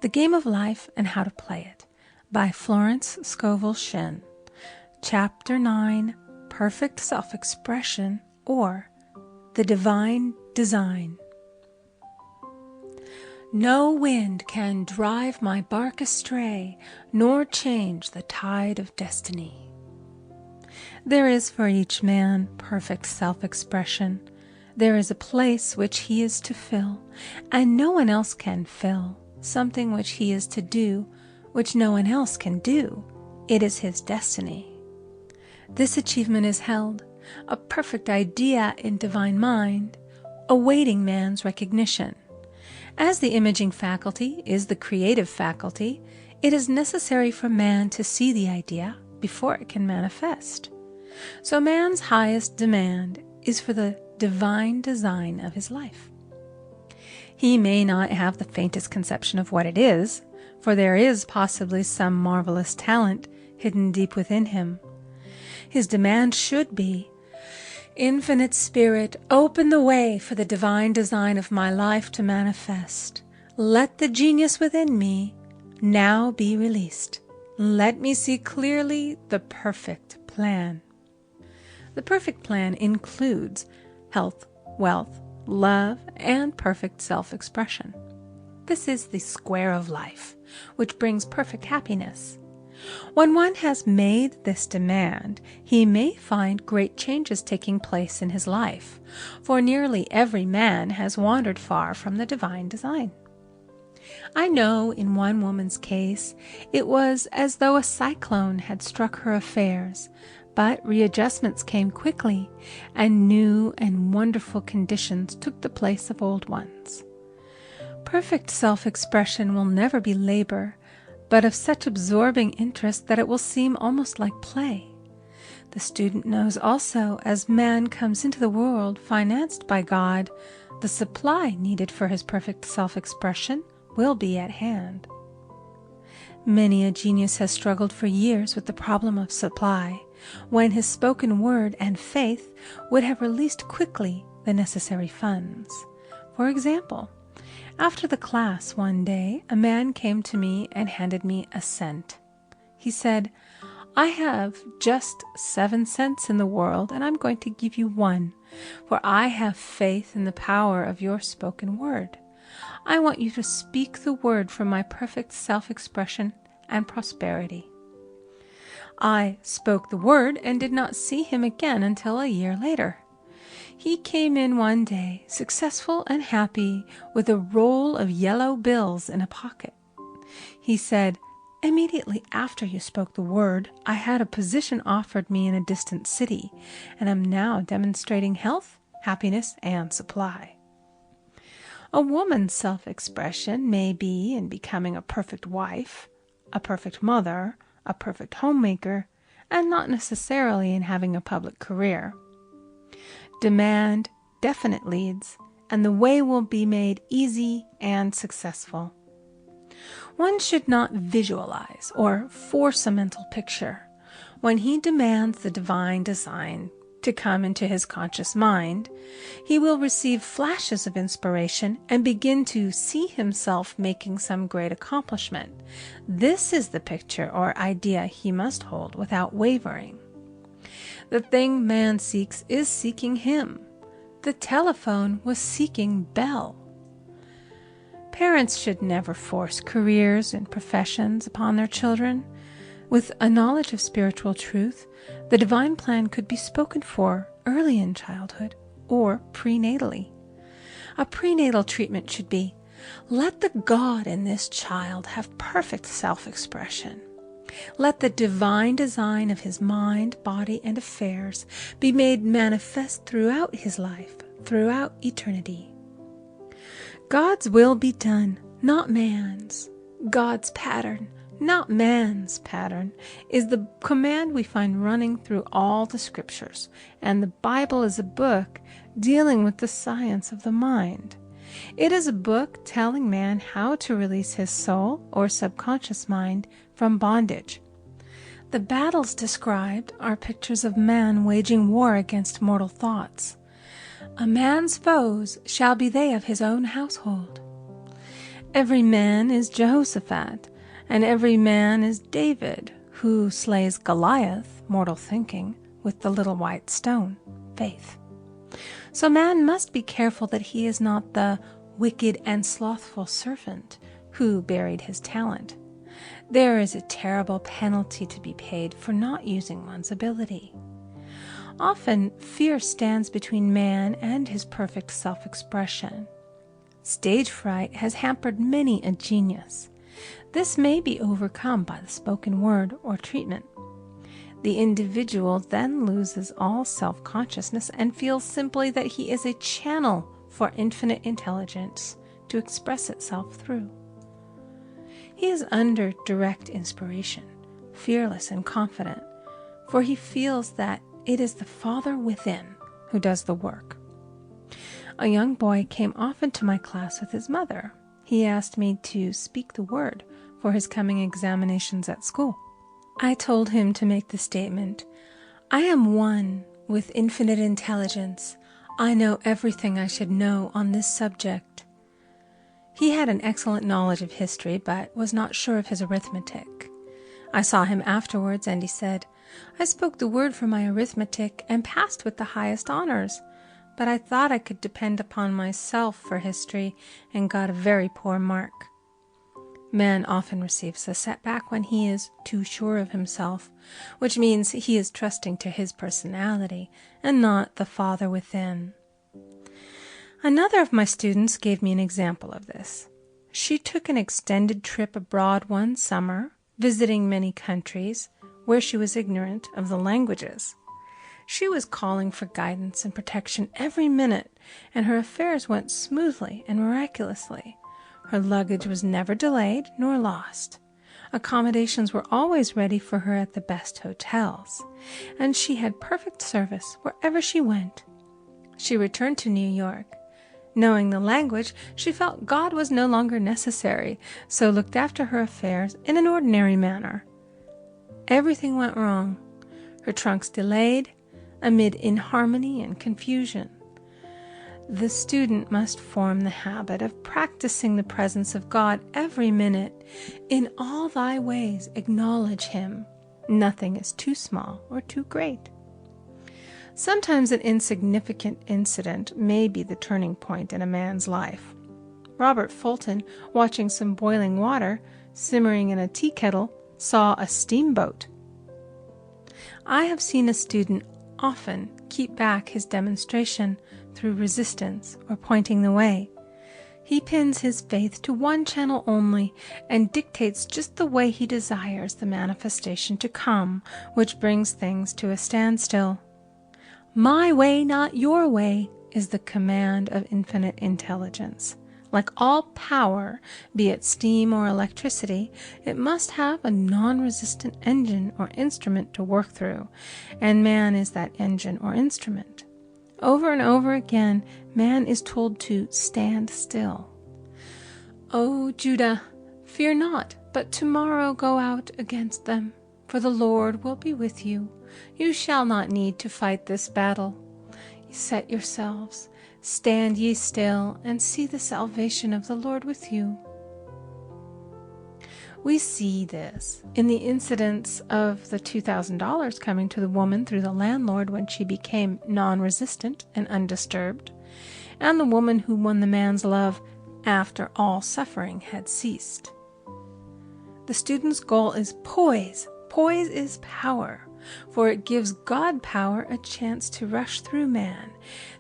The Game of Life and How to Play It by Florence Scovel Shinn. Chapter 9, Perfect Self-Expression, or The Divine Design. No wind can drive my bark astray, nor change the tide of destiny. There is for each man perfect self-expression. There is a place which he is to fill, and no one else can fill, something which he is to do, which no one else can do. It is his destiny. This achievement is held, a perfect idea in divine mind, awaiting man's recognition. As the imaging faculty is the creative faculty, it is necessary for man to see the idea before it can manifest. So man's highest demand is for the divine design of his life. He may not have the faintest conception of what it is, for there is possibly some marvelous talent hidden deep within him. His demand should be, Infinite Spirit, open the way for the divine design of my life to manifest. Let the genius within me now be released. Let me see clearly the perfect plan. The perfect plan includes health, wealth, love, and perfect self-expression. This is the square of life, which brings perfect happiness. When one has made this demand, he may find great changes taking place in his life, for nearly every man has wandered far from the divine design. I know in one woman's case it was as though a cyclone had struck her affairs, but readjustments came quickly, and new and wonderful conditions took the place of old ones. Perfect self-expression will never be labor, but of such absorbing interest that it will seem almost like play. The student knows also, as man comes into the world financed by God, the supply needed for his perfect self-expression will be at hand. Many a genius has struggled for years with the problem of supply, when his spoken word and faith would have released quickly the necessary funds. For example, after the class one day, a man came to me and handed me a cent. He said, "I have just 7 cents in the world, and I'm going to give you 1, for I have faith in the power of your spoken word. I want you to speak the word for my perfect self-expression and prosperity." I spoke the word and did not see him again until a year later. He came in one day, successful and happy, with a roll of yellow bills in a pocket. He said, "Immediately after you spoke the word, I had a position offered me in a distant city, and am now demonstrating health, happiness, and supply." A woman's self-expression may be in becoming a perfect wife, a perfect mother, a perfect homemaker, and not necessarily in having a public career. Demand definite leads, and the way will be made easy and successful. One should not visualize or force a mental picture. When he demands the divine design to come into his conscious mind, he will receive flashes of inspiration and begin to see himself making some great accomplishment. This is the picture or idea he must hold without wavering. The thing man seeks is seeking him. The telephone was seeking Bell. Parents should never force careers and professions upon their children. With a knowledge of spiritual truth, the divine plan could be spoken for early in childhood or prenatally. A prenatal treatment should be, let the God in this child have perfect self-expression. Let the divine design of his mind, body, and affairs be made manifest throughout his life, throughout eternity. God's will be done, not man's. God's pattern, not man's pattern, is the command we find running through all the scriptures, and the Bible is a book dealing with the science of the mind. It is a book telling man how to release his soul or subconscious mind from bondage. The battles described are pictures of man waging war against mortal thoughts. A man's foes shall be they of his own household. Every man is Jehoshaphat, and every man is David, who slays Goliath, mortal thinking, with the little white stone, faith. So man must be careful that he is not the wicked and slothful servant who buried his talent. There is a terrible penalty to be paid for not using one's ability. Often, fear stands between man and his perfect self-expression. Stage fright has hampered many a genius. This may be overcome by the spoken word or treatment. The individual then loses all self-consciousness and feels simply that he is a channel for infinite intelligence to express itself through. He is under direct inspiration, fearless and confident, for he feels that it is the Father within who does the work. A young boy came often to my class with his mother. He asked me to speak the word for his coming examinations at school. I told him to make the statement, "I am one with infinite intelligence. I know everything I should know on this subject." He had an excellent knowledge of history, but was not sure of his arithmetic. I saw him afterwards, and he said, "I spoke the word for my arithmetic and passed with the highest honors, but I thought I could depend upon myself for history and got a very poor mark." Man often receives a setback when he is too sure of himself, which means he is trusting to his personality and not the Father within. Another of my students gave me an example of this. She took an extended trip abroad one summer, visiting many countries where she was ignorant of the languages. She was calling for guidance and protection every minute, and her affairs went smoothly and miraculously. Her luggage was never delayed nor lost. Accommodations were always ready for her at the best hotels, and she had perfect service wherever she went. She returned to New York. Knowing the language, she felt God was no longer necessary, so looked after her affairs in an ordinary manner. Everything went wrong. Her trunks delayed, amid inharmony and confusion. The student must form the habit of practicing the presence of God every minute. In all thy ways acknowledge him. Nothing is too small or too great. Sometimes an insignificant incident may be the turning point in a man's life. Robert Fulton, watching some boiling water simmering in a tea kettle, saw a steamboat. I have seen a student often keep back his demonstration through resistance or pointing the way. He pins his faith to one channel only and dictates just the way he desires the manifestation to come, which brings things to a standstill. My way, not your way, is the command of infinite intelligence. Like all power, be it steam or electricity, it must have a non-resistant engine or instrument to work through, and man is that engine or instrument. Over and over again, man is told to stand still. O Judah, fear not, but tomorrow go out against them, for the Lord will be with you. You shall not need to fight this battle. Set yourselves, stand ye still, and see the salvation of the Lord with you. We see this in the incidents of the $2,000 coming to the woman through the landlord when she became non-resistant and undisturbed, and the woman who won the man's love after all suffering had ceased. The student's goal is poise. Poise is power, for it gives God power a chance to rush through man,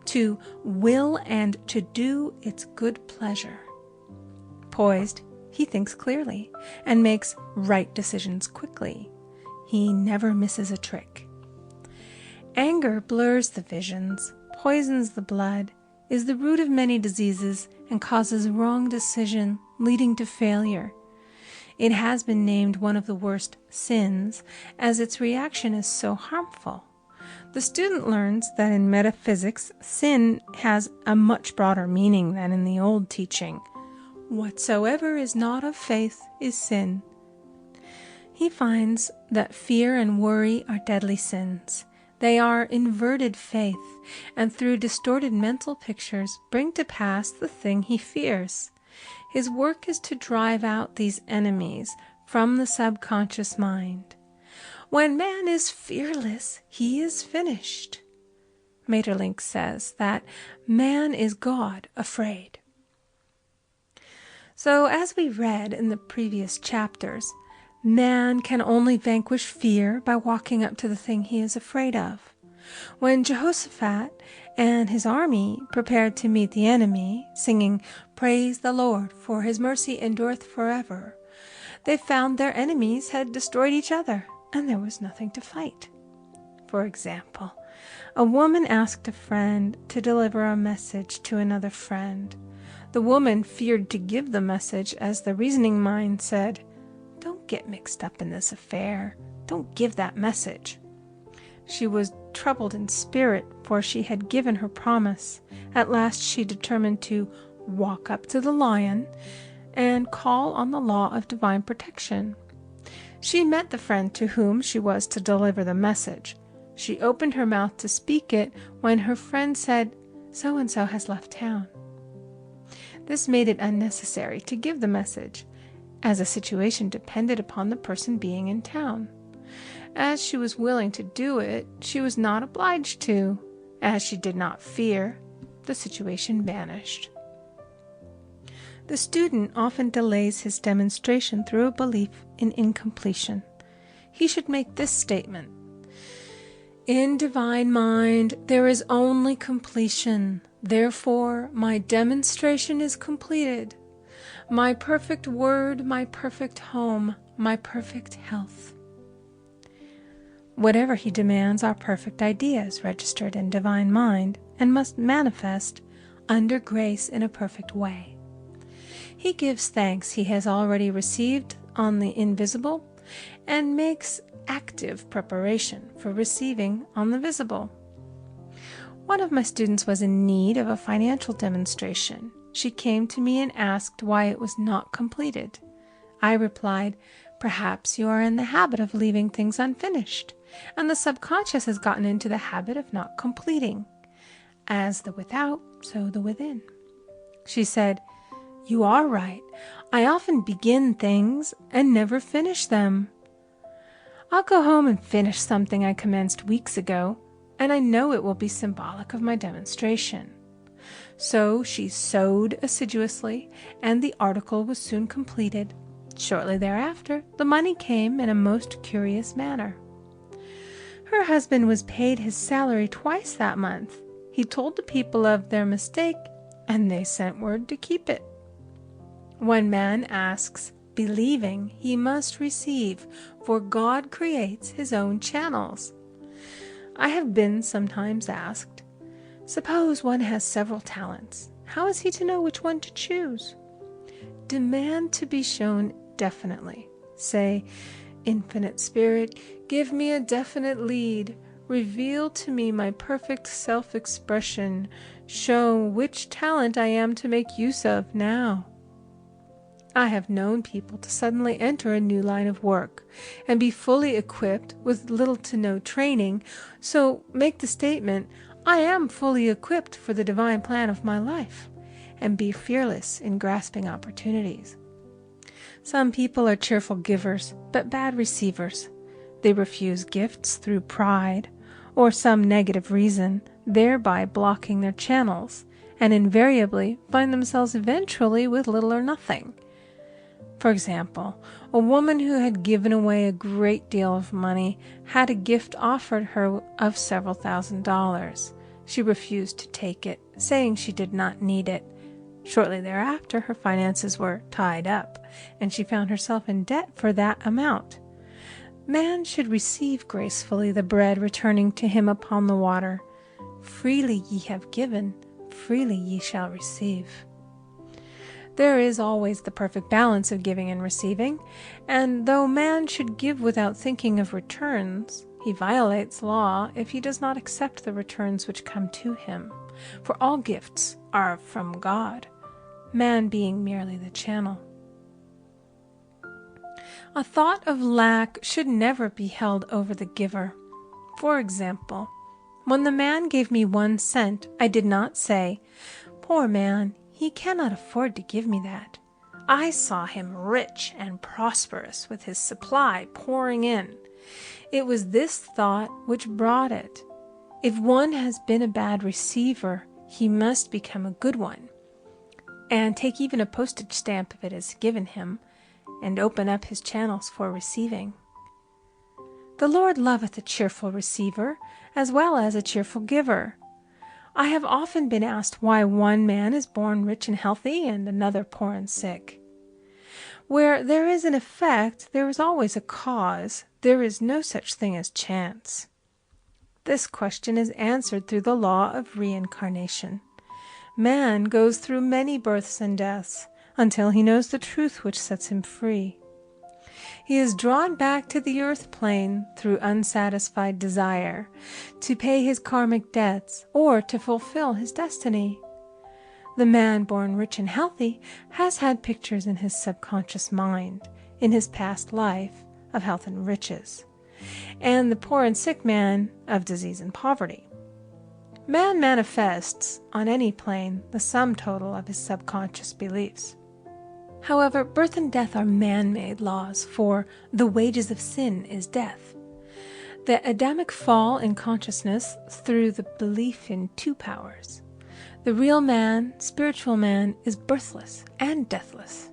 to will and to do its good pleasure. Poised, he thinks clearly and makes right decisions quickly. He never misses a trick. Anger blurs the visions, poisons the blood, is the root of many diseases, and causes wrong decision, leading to failure. It has been named one of the worst sins, as its reaction is so harmful. The student learns that in metaphysics, sin has a much broader meaning than in the old teaching. Whatsoever is not of faith is sin. He finds that fear and worry are deadly sins. They are inverted faith, and through distorted mental pictures bring to pass the thing he fears. His work is to drive out these enemies from the subconscious mind. When man is fearless, he is finished. Maeterlinck says that man is God afraid. So, as we read in the previous chapters, man can only vanquish fear by walking up to the thing he is afraid of. When Jehoshaphat and his army prepared to meet the enemy, singing, "Praise the Lord, for his mercy endureth forever," they found their enemies had destroyed each other, and there was nothing to fight. For example, a woman asked a friend to deliver a message to another friend. The woman feared to give the message, as the reasoning mind said, "Don't get mixed up in this affair. Don't give that message." She was troubled in spirit, for she had given her promise. At last she determined to walk up to the lion and call on the law of divine protection. She met the friend to whom she was to deliver the message. She opened her mouth to speak it when her friend said, "So-and-so has left town." This made it unnecessary to give the message, as the situation depended upon the person being in town. As she was willing to do it, she was not obliged to. As she did not fear, the situation vanished. The student often delays his demonstration through a belief in incompletion. He should make this statement: "In divine mind there is only completion. Therefore my demonstration is completed. My perfect word, my perfect home, my perfect health." Whatever he demands are perfect ideas registered in divine mind and must manifest under grace in a perfect way. He gives thanks he has already received on the invisible and makes active preparation for receiving on the visible. One of my students was in need of a financial demonstration. She came to me and asked why it was not completed. I replied, "Perhaps you are in the habit of leaving things unfinished, and the subconscious has gotten into the habit of not completing. As the without, so the within." She said, "You are right. I often begin things and never finish them. I'll go home and finish something I commenced weeks ago, and I know it will be symbolic of my demonstration." So she sewed assiduously, and the article was soon completed. Shortly thereafter, the money came in a most curious manner. Her husband was paid his salary twice that month. He told the people of their mistake, and they sent word to keep it. When man asks, believing, he must receive, for God creates his own channels. I have been sometimes asked, suppose one has several talents, how is he to know which one to choose? Demand to be shown definitely. Say, "Infinite Spirit, give me a definite lead. Reveal to me my perfect self-expression. Show which talent I am to make use of now." I have known people to suddenly enter a new line of work and be fully equipped with little to no training, so make the statement, "I am fully equipped for the divine plan of my life," and be fearless in grasping opportunities. Some people are cheerful givers, but bad receivers. They refuse gifts through pride or some negative reason, thereby blocking their channels, and invariably find themselves eventually with little or nothing. For example, a woman who had given away a great deal of money had a gift offered her of several $1,000s. She refused to take it, saying she did not need it. Shortly thereafter, her finances were tied up, and she found herself in debt for that amount. Man should receive gracefully the bread returning to him upon the water. Freely ye have given, freely ye shall receive. There is always the perfect balance of giving and receiving, and though man should give without thinking of returns, he violates law if he does not accept the returns which come to him, for all gifts are from God, man being merely the channel. A thought of lack should never be held over the giver. For example, when the man gave me 1 cent, I did not say, "Poor man, he cannot afford to give me that." I saw him rich and prosperous, with his supply pouring in. It was this thought which brought it. If one has been a bad receiver, he must become a good one, and take even a postage stamp if it is given him, and open up his channels for receiving. The Lord loveth a cheerful receiver, as well as a cheerful giver. I have often been asked why one man is born rich and healthy, and another poor and sick. Where there is an effect, there is always a cause. There is no such thing as chance. This question is answered through the law of reincarnation. Man goes through many births and deaths until he knows the truth which sets him free. He is drawn back to the earth plane through unsatisfied desire, to pay his karmic debts or to fulfill his destiny. The man born rich and healthy has had pictures in his subconscious mind, in his past life, of health and riches, and the poor and sick man of disease and poverty. Man manifests on any plane the sum total of his subconscious beliefs. However, birth and death are man-made laws, for the wages of sin is death. The Adamic fall in consciousness through the belief in two powers. The real man, spiritual man, is birthless and deathless.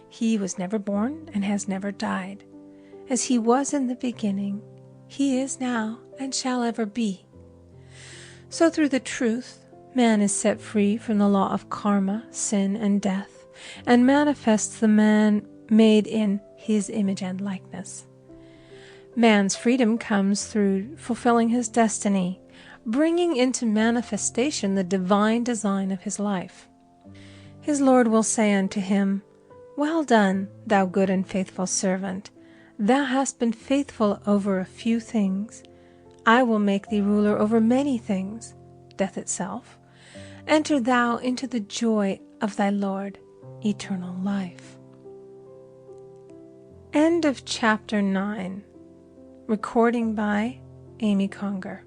He was never born and has never died. As he was in the beginning, he is now and shall ever be. So through the truth, man is set free from the law of karma, sin, and death, and manifests the man made in his image and likeness. Man's freedom comes through fulfilling his destiny, bringing into manifestation the divine design of his life. His Lord will say unto him, "Well done, thou good and faithful servant. Thou hast been faithful over a few things. I will make thee ruler over many things," death itself. "Enter thou into the joy of thy Lord, eternal life." End of chapter 9. Recording by Amy Conger.